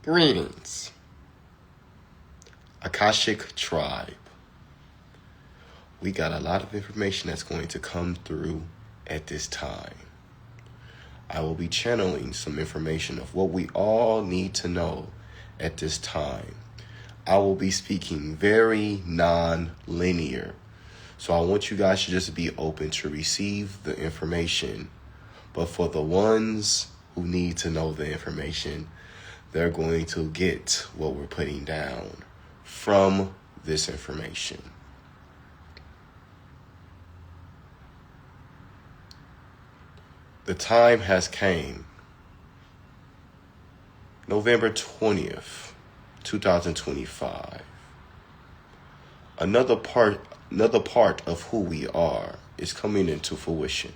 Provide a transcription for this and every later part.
Greetings, Akashic Tribe. We got a lot of information that's going to come through at this time. I will be channeling some information of what we all need to know at this time. I will be speaking very non-linear. So I want you guys to just be open to receive the information. But for the ones who need to know the information, they're going to get what we're putting down from this information. The time has came. November 20th, 2025. Another part of who we are is coming into fruition.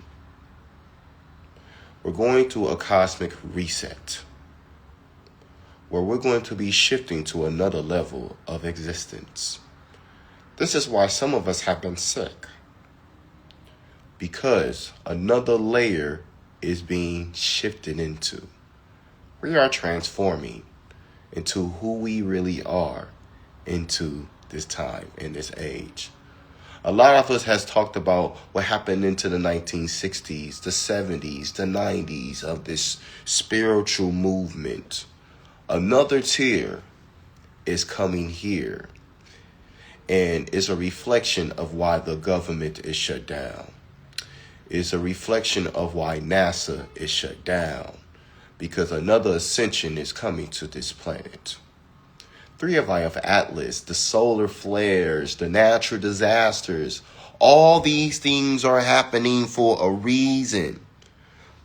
We're going through a cosmic reset, where we're going to be shifting to another level of existence. This is why some of us have been sick, because another layer is being shifted into. We are transforming into who we really are into this time and this age. A lot of us has talked about what happened into the 1960s, the 70s, the 90s of this spiritual movement. Another tier is coming here, and it's a reflection of why the government is shut down. It's a reflection of why NASA is shut down, because another ascension is coming to this planet. 3 of Atlas, the solar flares, the natural disasters, all these things are happening for a reason.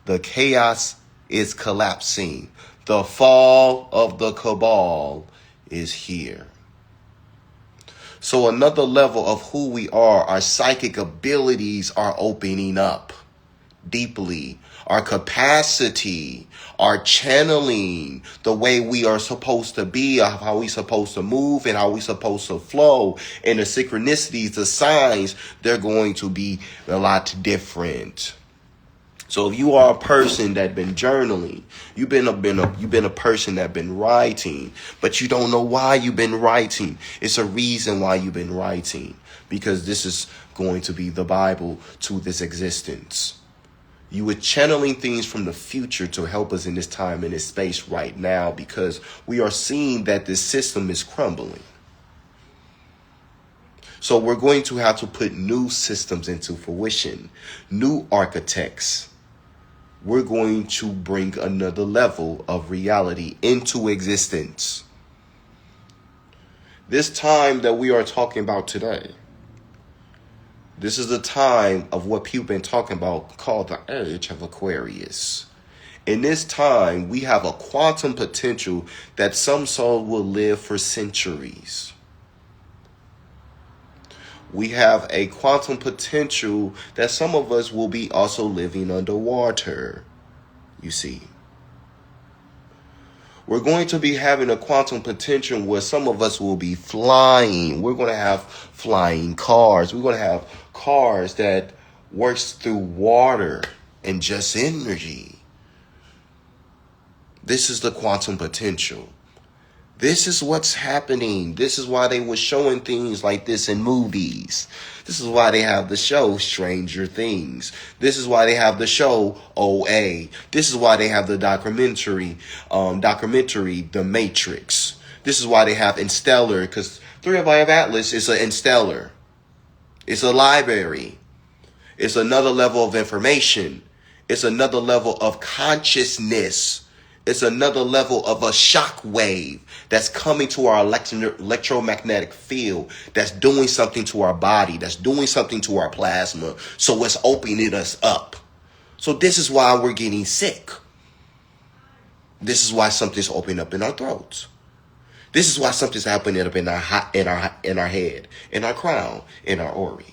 The chaos is collapsing. The fall of the cabal is here. So another level of who we are, our psychic abilities are opening up deeply. Our capacity, our channeling, the way we are supposed to be, how we supposed to move and how we supposed to flow, and the synchronicities, the signs, they're going to be a lot different. So if you are a person that been journaling, you've been a person that been writing, but you don't know why you've been writing. It's a reason why you've been writing, because this is going to be the Bible to this existence. You were channeling things from the future to help us in this time, in this space right now, because we are seeing that this system is crumbling. So we're going to have to put new systems into fruition, new architects. We're going to bring another level of reality into existence. This time that we are talking about today, this is the time of what people been talking about called the age of Aquarius. In this time, we have a quantum potential that some soul will live for centuries. We have a quantum potential that some of us will be also living underwater, you see. We're going to be having a quantum potential where some of us will be flying. We're going to have flying cars. We're going to have cars that works through water and just energy. This is the quantum potential. This is what's happening. This is why they were showing things like this in movies. This is why they have the show Stranger Things. This is why they have the show OA. This is why they have the documentary The Matrix. This is why they have Interstellar, because 3 of Atlas is an Interstellar. It's a library. It's another level of information. It's another level of consciousness. It's another level of a shock wave that's coming to our electromagnetic field, that's doing something to our body, that's doing something to our plasma. So it's opening us up. So this is why we're getting sick. This is why something's opening up in our throats. This is why something's happening up in our head, in our crown, in our aura.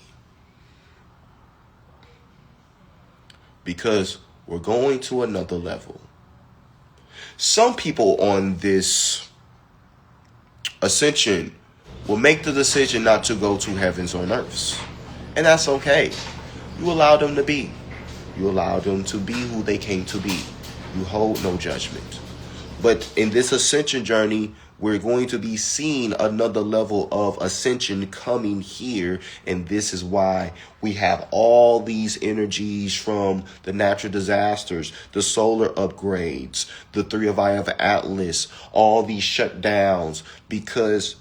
Because we're going to another level. Some people on this ascension will make the decision not to go to heavens or earths. And that's okay. You allow them to be. You allow them to be who they came to be. You hold no judgment. But in this ascension journey, we're going to be seeing another level of ascension coming here. And this is why we have all these energies from the natural disasters, the solar upgrades, the 3 of Eye of Atlas, all these shutdowns, because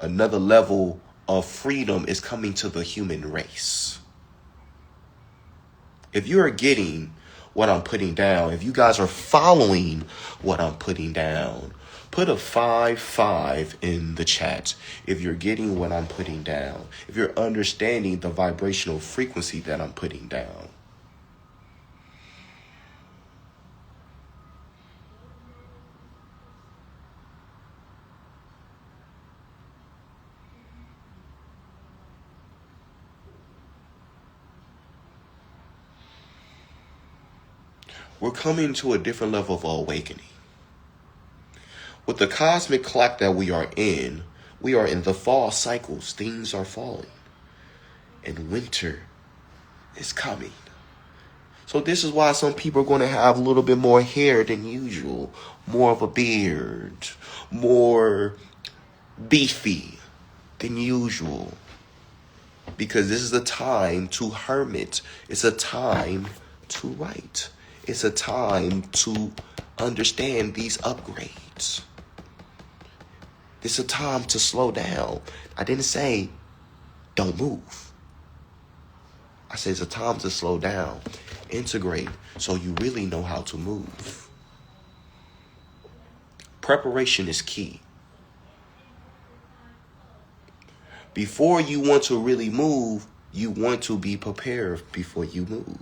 another level of freedom is coming to the human race. If you are getting what I'm putting down, if you guys are following what I'm putting down, put a 5-5 in the chat if you're getting what I'm putting down, if you're understanding the vibrational frequency that I'm putting down. We're coming to a different level of awakening. With the cosmic clock that we are in the fall cycles. Things are falling. And winter is coming. So this is why some people are going to have a little bit more hair than usual. More of a beard. More beefy than usual. Because this is a time to hermit. It's a time to write. It's a time to understand these upgrades. It's a time to slow down. I didn't say don't move. I said it's a time to slow down, integrate, so you really know how to move. Preparation is key. Before you want to really move, you want to be prepared before you move.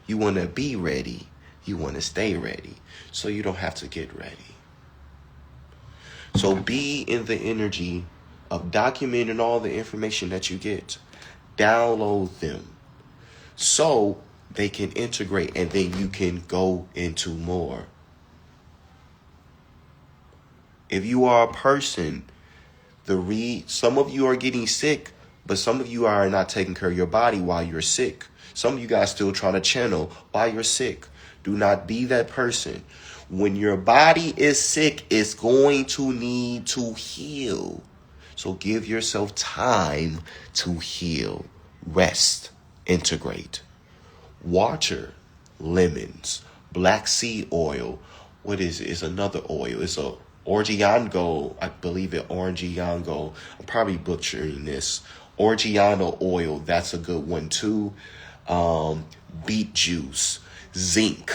You want to be ready. You want to stay ready. So you don't have to get ready. So be in the energy of documenting all the information that you get. Download them so they can integrate, and then you can go into more. If you are a person, some of you are getting sick, but some of you are not taking care of your body while you're sick. Some of you guys still trying to channel while you're sick. Do not be that person. When your body is sick, it's going to need to heal. So give yourself time to heal. Rest. Integrate. Water. Lemons. Black seed oil. What is it? It's another oil. It's a Orgiango. I believe it Orgiango. I'm probably butchering this. Orgiano oil. That's a good one too. Beet juice. Zinc.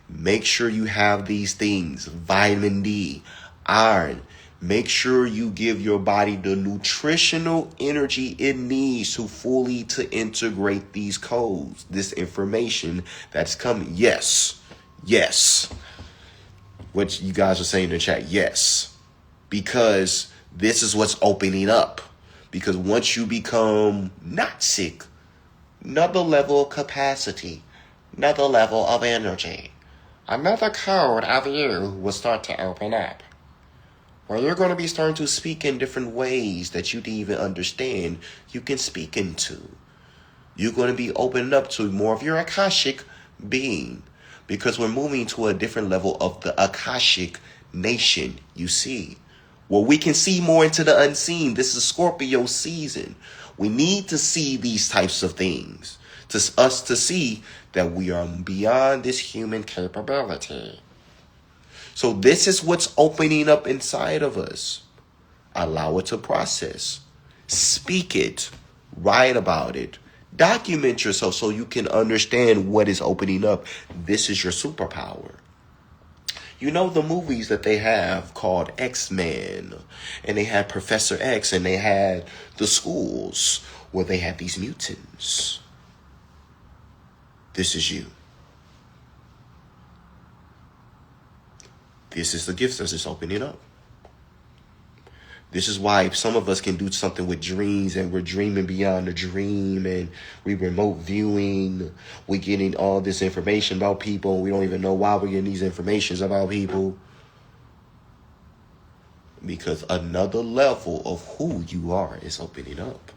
Make sure you have these things. Vitamin D, iron. Make sure you give your body the nutritional energy it needs to fully to integrate these codes, this information that's coming. Yes. What you guys are saying in the chat, yes. Because this is what's opening up. Because once you become not sick, another level of capacity, another level of energy, another code of you will start to open up. Where you're going to be starting to speak in different ways that you didn't even understand you can speak into. You're going to be opening up to more of your Akashic being. Because we're moving to a different level of the Akashic nation, you see. Where we can see more into the unseen. This is Scorpio season. We need to see these types of things. To us to see that we are beyond this human capability. So this is what's opening up inside of us. Allow it to process. Speak it. Write about it. Document yourself so you can understand what is opening up. This is your superpower. You know the movies that they have called X-Men, and they had Professor X, and they had the schools where they had these mutants. This is you. This is the gift that's just opening up. This is why some of us can do something with dreams, and we're dreaming beyond the dream, and we remote viewing. We're getting all this information about people. We don't even know why we're getting these informations about people. Because another level of who you are is opening up.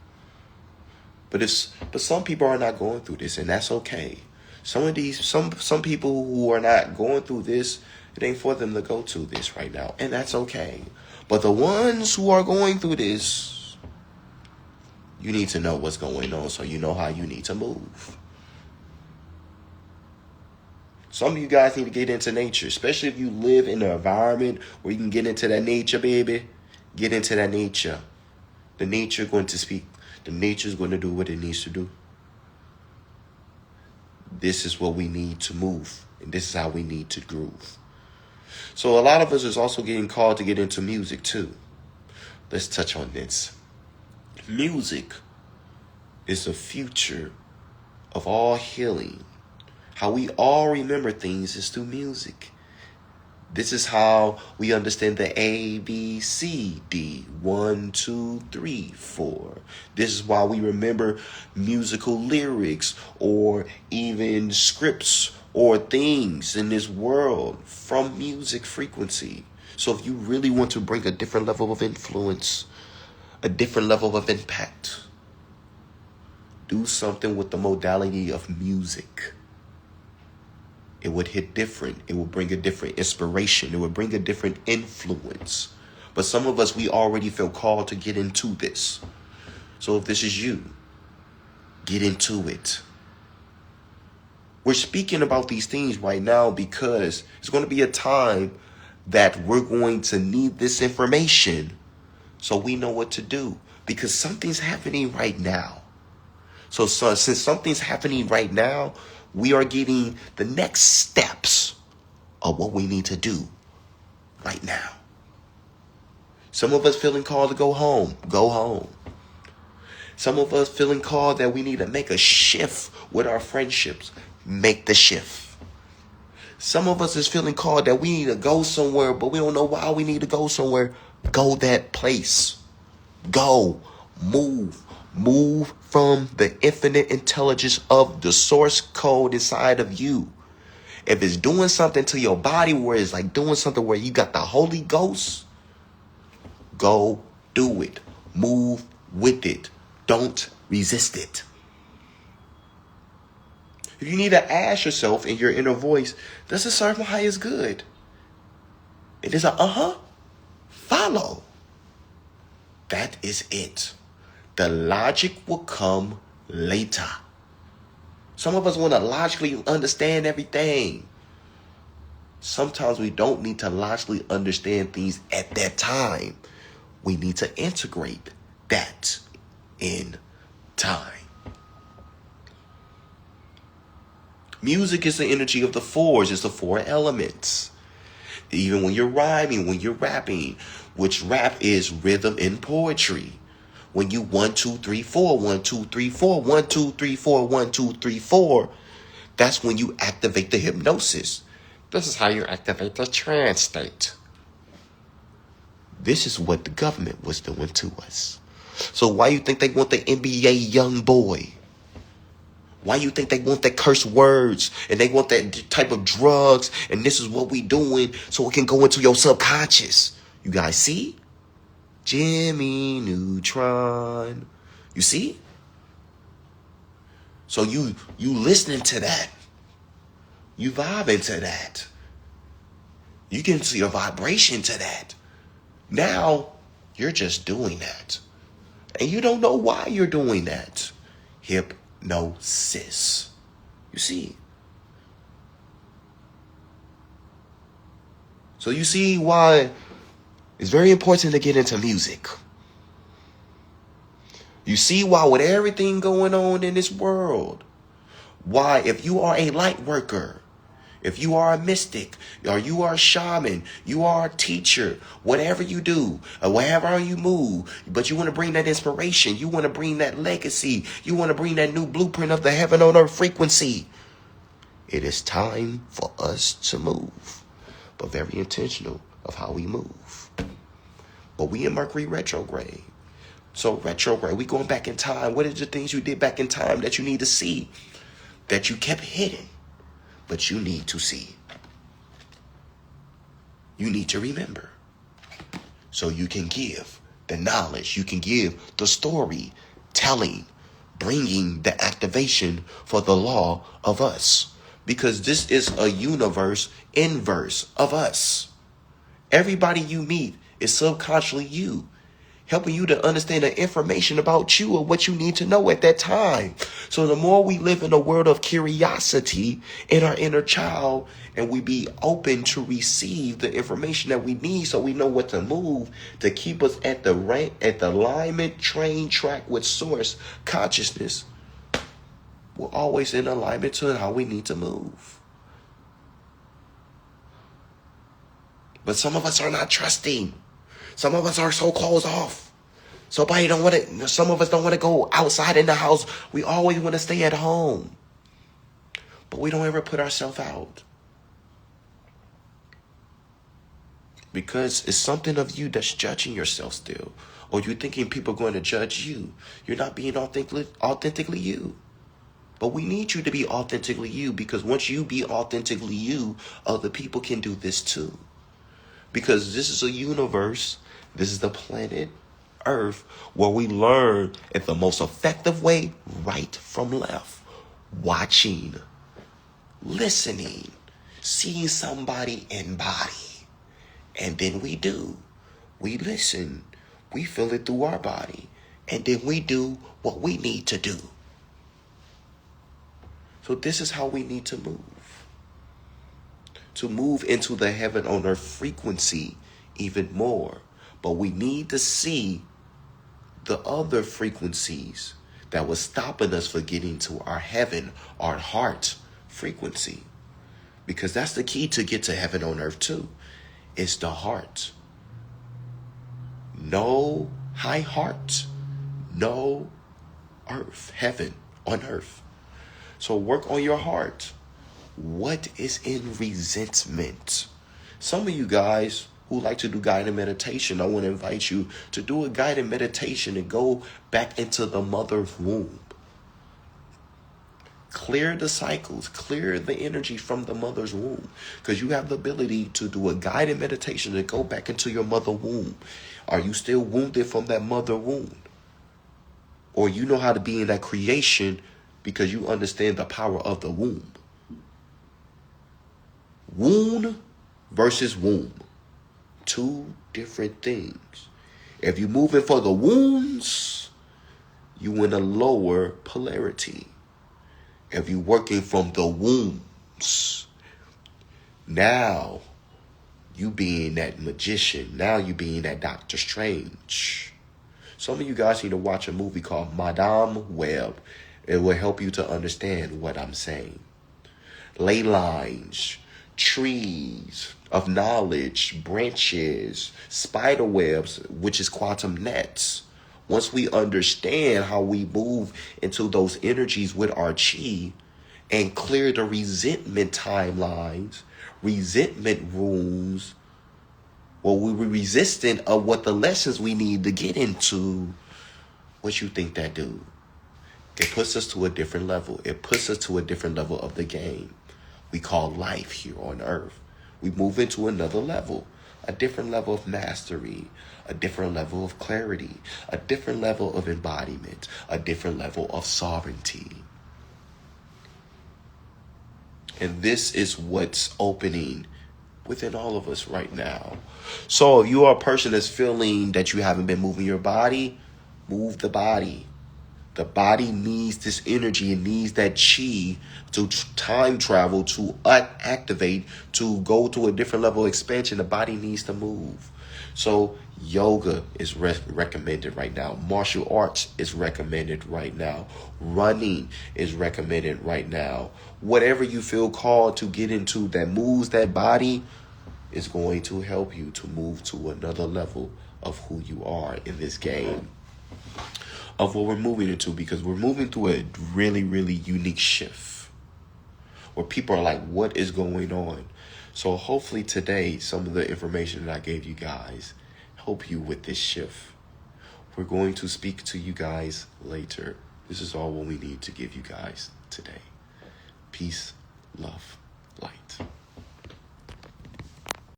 But some people are not going through this, and that's okay. Some people who are not going through this, it ain't for them to go to this right now, and that's okay. But the ones who are going through this, you need to know what's going on so you know how you need to move. Some of you guys need to get into nature, especially if you live in an environment where you can get into that nature, baby. Get into that nature. The nature is going to speak. The nature is going to do what it needs to do. This is what we need to move, and this is how we need to groove. So a lot of us is also getting called to get into music too. Let's touch on this. Music is the future of all healing. How we all remember things is through music. This is how we understand the A, B, C, D, 1, 2, 3, 4. This is why we remember musical lyrics or even scripts or things in this world from music frequency. So if you really want to bring a different level of influence, a different level of impact, do something with the modality of music. It would hit different. It would bring a different inspiration. It would bring a different influence. But some of us, we already feel called to get into this. So if this is you, get into it. We're speaking about these things right now because it's going to be a time that we're going to need this information so we know what to do. Because something's happening right now. So since something's happening right now, we are getting the next steps of what we need to do right now. Some of us feeling called to go home. Go home. Some of us feeling called that we need to make a shift with our friendships. Make the shift. Some of us is feeling called that we need to go somewhere, but we don't know why we need to go somewhere. Go that place. Go. Move. Move from the infinite intelligence of the source code inside of you. If it's doing something to your body where it's like doing something where you got the Holy Ghost, go do it. Move with it. Don't resist it. If you need to ask yourself in your inner voice, does it serve my highest good? It is a follow. That is it. The logic will come later. Some of us want to logically understand everything. Sometimes we don't need to logically understand things at that time. We need to integrate that in time. Music is the energy of the fours. It's the four elements. Even when you're rhyming, when you're rapping, which rap is rhythm in poetry. When you 1, 2, 3, 4, 1, 2, 3, 4, 1, 2, 3, 4, 1, 2, 3, 4. That's when you activate the hypnosis. This is how you activate the trance state. This is what the government was doing to us. So why you think they want the NBA young boy? Why you think they want that curse words and they want that type of drugs and this is what we doing so it can go into your subconscious? You guys see? Jimmy Neutron. You see? So you listening to that. You vibing to that. You can see a vibration to that. Now, you're just doing that. And you don't know why you're doing that. Hypnosis. You see? So you see why it's very important to get into music. You see why with everything going on in this world, why if you are a light worker, if you are a mystic, or you are a shaman, you are a teacher, whatever you do, or wherever you move, but you want to bring that inspiration, you want to bring that legacy, you want to bring that new blueprint of the heaven on earth frequency, it is time for us to move, but very intentional of how we move. But we in Mercury retrograde. So retrograde, we going back in time. What are the things you did back in time that you need to see? That you kept hidden, but you need to see. You need to remember. So you can give the knowledge. You can give the story, telling, bringing the activation for the law of us. Because this is a universe inverse of us. Everybody you meet is subconsciously you, helping you to understand the information about you or what you need to know at that time. So the more we live in a world of curiosity in our inner child, and we be open to receive the information that we need, so we know what to move to keep us at the alignment train track with source consciousness, we're always in alignment to how we need to move. But some of us are not trusting. Some of us are so closed off. Some of us don't want to go outside in the house. We always want to stay at home. But we don't ever put ourselves out. Because it's something of you that's judging yourself still. Or you're thinking people are going to judge you. You're not being authentically you. But we need you to be authentically you, because once you be authentically you, other people can do this too. Because this is a universe, this is the planet Earth, where we learn in the most effective way, right from left. Watching, listening, seeing somebody embody. And then we do. We listen. We feel it through our body. And then we do what we need to do. So this is how we need to move. To move into the heaven on earth frequency even more. But we need to see the other frequencies that was stopping us from getting to our heaven, our heart frequency. Because that's the key to get to heaven on earth too. It's the heart. No high heart, no earth, heaven on earth. So work on your heart. What is in resentment? Some of you guys who like to do guided meditation, I want to invite you to do a guided meditation and go back into the mother's womb. Clear the cycles, clear the energy from the mother's womb. Because you have the ability to do a guided meditation to go back into your mother womb. Are you still wounded from that mother wound? Or you know how to be in that creation because you understand the power of the womb. Wound versus womb. Two different things. If you're moving for the wounds, you in a lower polarity. If you're working from the wombs, now you being that magician. Now you being that Doctor Strange. Some of you guys need to watch a movie called Madame Web. It will help you to understand what I'm saying. Ley lines, trees of knowledge, branches, spider webs, which is quantum nets. Once we understand how we move into those energies with our chi and clear the resentment timelines, resentment rules, well, we were resistant of what the lessons we need to get into. What you think that do? It puts us to a different level. It puts us to a different level of the game we call life here on earth. We move into another level, a different level of mastery, a different level of clarity, a different level of embodiment, a different level of sovereignty. And this is what's opening within all of us right now. So if you are a person that's feeling that you haven't been moving your body, move the body. The body needs this energy. It needs that chi to time travel, to activate, to go to a different level of expansion. The body needs to move. So yoga is recommended right now. Martial arts is recommended right now. Running is recommended right now. Whatever you feel called to get into that moves that body is going to help you to move to another level of who you are in this game. Of what we're moving into, because we're moving through a really, really unique shift where people are like, what is going on? So hopefully today, some of the information that I gave you guys help you with this shift. We're going to speak to you guys later. This is all what we need to give you guys today. Peace, love, light.